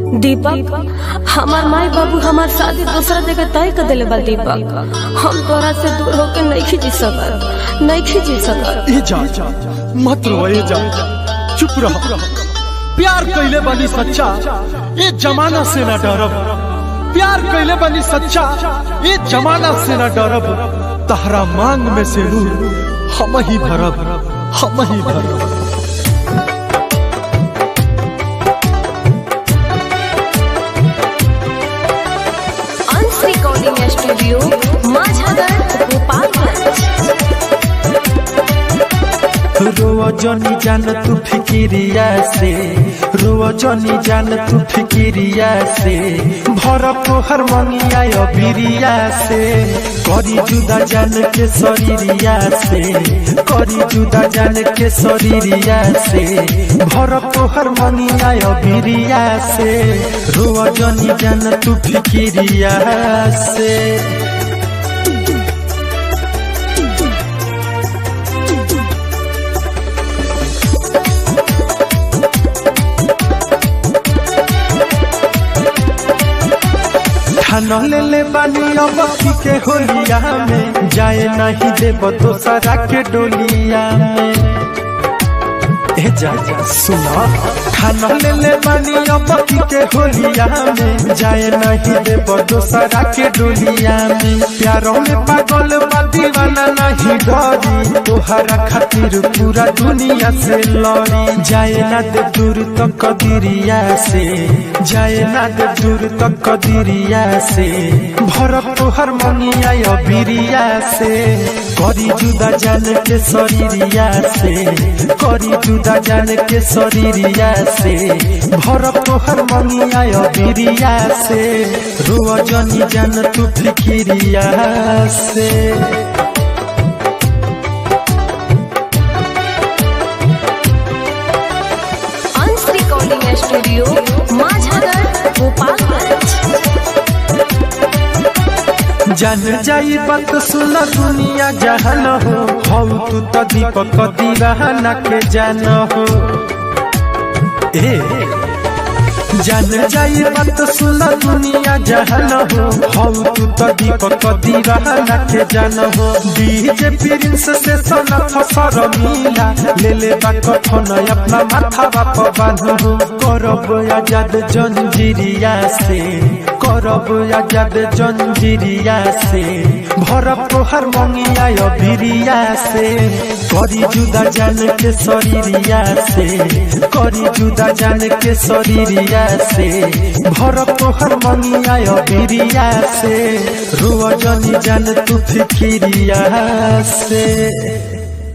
दीपक, हमार माई बाबू हमार शादी दूसरा जगह तय कर दिले बा। दीपक, हम तोरा से दूर होके नहीं जी सकत। ए जा मत रो, ए जा चुप रह। प्यार कैले बनी सच्चा, ये जमाना से ना डरब। प्यार कैले बनी सच्चा, ये जमाना से ना डरब। तहरा मांग में से नूर हम ही भरब, हम ही भरब। स्टूडियो माझागढ़ गोपालगंज। रोआ जनी जान तू फिकिरिया से, रोआ जनी जान तू फिकिरिया से, भरब तोहर मंगिया अबिरिया से। करी जुदा जान के शरीरिया से, करी जुदा जान के शरीरिया से, भरब तोहर मंगिया अबिरिया से। रोआ जनी जान तू फिकिरिया से। ठान ले बानी अबकी के होलिया में, जाए नहीं देव दोसरा के डोलिया में। ए जा सुना, ठान ले बानी अबकी के होलिया में, जाए नहीं देव दोसरा के डोलिया में। प्यारों में पागल बा दीवाना नहीं डरी, तोहरा खातिर पूरा दुनिया से लड़ी। जाए ना दे दूर तक कदरिया से, जाए ना दे दूर तक कदरिया से, भरब तोहर मंगिया अबिरिया से। करी जुदा जान के शरीरिया से, करी जुदा जान के शरीरिया से, भरब तोहर मंगिया अबिरिया से। रोआ जनी जान तू फिकिरिया से। स्टूडियो माझागढ़ गोपालगंज। जान जाई बात सुना दुनिया जहान हो, हऊ तू तो दीपक दीवाना के जान हो। जान जाई बात सुना दुनिया जहान हो, हऊ तू तो दीपक दीवाना के जान हो। डीजे प्रिंस से सोना फसर मिला, ले ले कफन अपना माथा बाप बांधो। करब आजाद जंजीरिया से, करब आजाद जंजीरिया से, भरब तोहर मंगिया अबिरिया से। करी जुदा जान के शरीरिया से, करी जुदा जान के शरीरिया से, भरब तोहर मंगिया अबिरिया से। रोआ जनी जान तू फिकिरिया से।